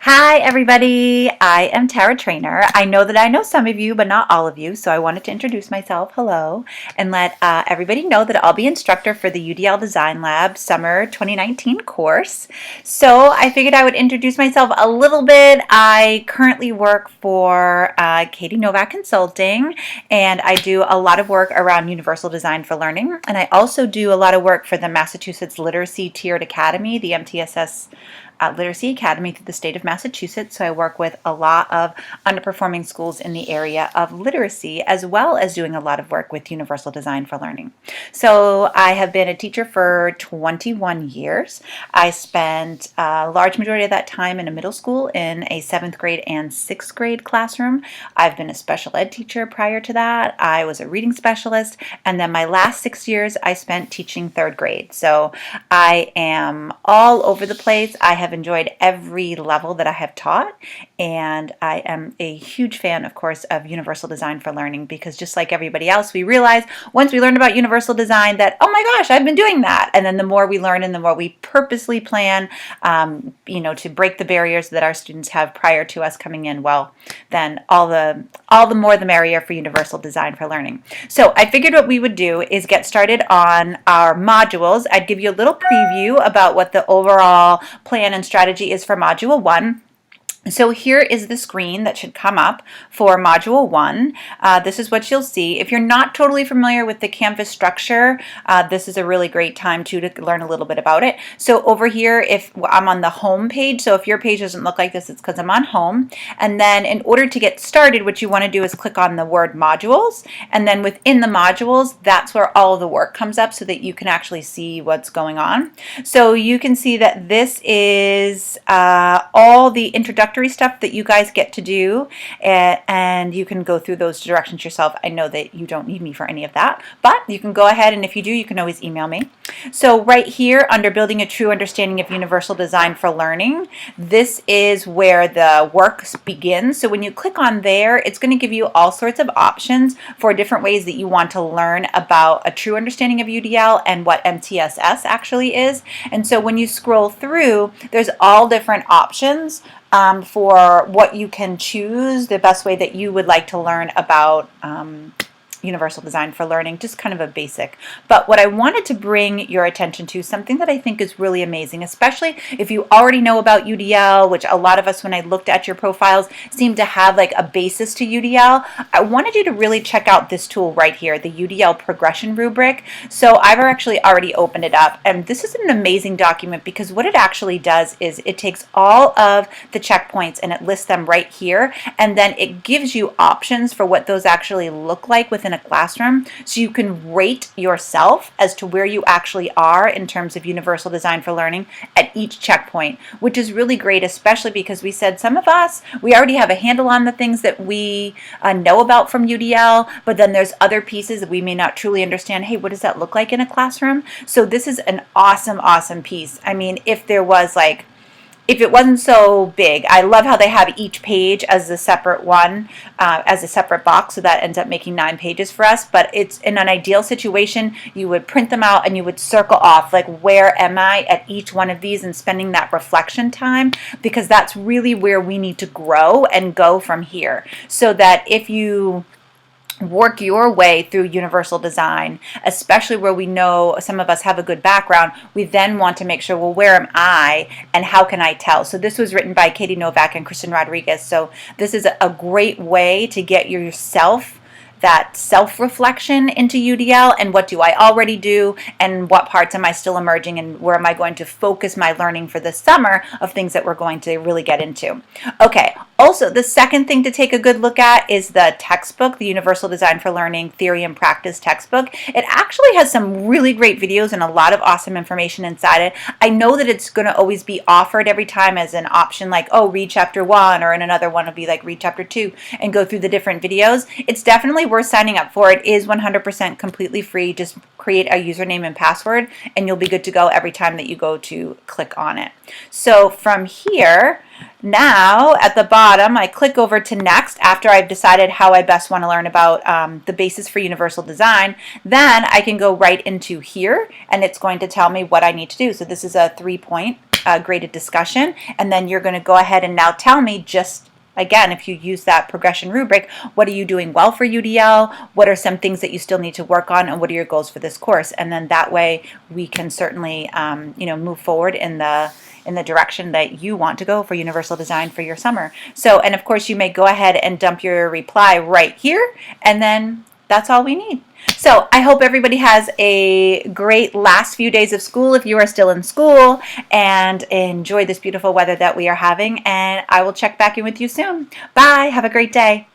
Hi everybody, I am Tara Trainer. I know that I know some of you, but not all of you, so I wanted to introduce myself, hello, and let everybody know that I'll be instructor for the UDL Design Lab Summer 2019 course. So I figured I would introduce myself a little bit. I currently work for Katie Novak Consulting, and I do a lot of work around Universal Design for Learning, and I also do a lot of work for the Massachusetts Literacy Tiered Academy, the MTSS Literacy Academy through the state of Massachusetts. So I work with a lot of underperforming schools in the area of literacy, as well as doing a lot of work with Universal Design for Learning. So I have been a teacher for 21 years. I spent a large majority of that time in a middle school in a 7th grade and 6th grade classroom. I've been a special ed teacher prior to that. I was a reading specialist, and then my last 6 years I spent teaching 3rd grade. So I am all over the place. I have enjoyed every level that I have taught, and I am a huge fan, of course, of Universal Design for Learning, because just like everybody else, we realize once we learn about Universal Design that, oh my gosh, I've been doing that. And then the more we learn and the more we purposely plan, to break the barriers that our students have prior to us coming in, well, then all the more the merrier for Universal Design for Learning. So I figured what we would do is get started on our modules. I'd give you a little preview about what the overall plan and strategy is for Module 1. So here is the screen that should come up for Module 1. This is what you'll see. If you're not totally familiar with the Canvas structure, this is a really great time to learn a little bit about it. So over here, if I'm on the home page, so if your page doesn't look like this, it's because I'm on home. And then in order to get started, what you want to do is click on the word modules. And then within the modules, that's where all of the work comes up so that you can actually see what's going on. So you can see that this is all the introductory stuff that you guys get to do, and you can go through those directions yourself. I know that you don't need me for any of that, but you can go ahead, and if you do, you can always email me. So right here under Building a True Understanding of Universal Design for Learning, this is where the work begins. So when you click on there, it's going to give you all sorts of options for different ways that you want to learn about a true understanding of UDL and what MTSS actually is. And so when you scroll through, there's all different options for what you can choose, the best way that you would like to learn about Universal Design for Learning, just kind of a basic. But what I wanted to bring your attention to, something that I think is really amazing, especially if you already know about UDL, which a lot of us, when I looked at your profiles, seem to have like a basis to UDL. I wanted you to really check out this tool right here, the UDL Progression Rubric. So I've actually already opened it up, and this is an amazing document because what it actually does is it takes all of the checkpoints and it lists them right here, and then it gives you options for what those actually look like within a classroom, so you can rate yourself as to where you actually are in terms of Universal Design for Learning at each checkpoint, which is really great, especially because we said some of us, we already have a handle on the things that we know about from UDL, but then there's other pieces that we may not truly understand. Hey, what does that look like in a classroom? So this is an awesome piece. I mean, if it wasn't so big, I love how they have each page as a separate one, as a separate box, so that ends up making 9 pages for us. But it's in an ideal situation, you would print them out and you would circle off, like, where am I at each one of these, and spending that reflection time, because that's really where we need to grow and go from here. So that if you work your way through Universal Design, especially where we know some of us have a good background, we then want to make sure, well, where am I and how can I tell? So this was written by Katie Novak and Kristen Rodriguez. So this is a great way to get yourself that self-reflection into UDL, and what do I already do, and what parts am I still emerging, and where am I going to focus my learning for the summer of things that we're going to really get into. Okay, also the second thing to take a good look at is the textbook, the Universal Design for Learning Theory and Practice textbook. It actually has some really great videos and a lot of awesome information inside it. I know that it's going to always be offered every time as an option, like, oh, read chapter 1, or in another one will be like, read chapter 2, and go through the different videos. It's definitely worth signing up for. It is 100% completely free. Just create a username and password and you'll be good to go every time that you go to click on it. So from here, now at the bottom, I click over to next after I've decided how I best want to learn about the basis for universal design. Then I can go right into here and it's going to tell me what I need to do. So this is a 3-point graded discussion, and then you're going to go ahead and now tell me, just again, if you use that progression rubric, what are you doing well for UDL? What are some things that you still need to work on, and what are your goals for this course? And then that way we can certainly move forward in the direction that you want to go for universal design for your summer. So, and of course you may go ahead and dump your reply right here, and then that's all we need. So I hope everybody has a great last few days of school if you are still in school, and enjoy this beautiful weather that we are having, and I will check back in with you soon. Bye. Have a great day.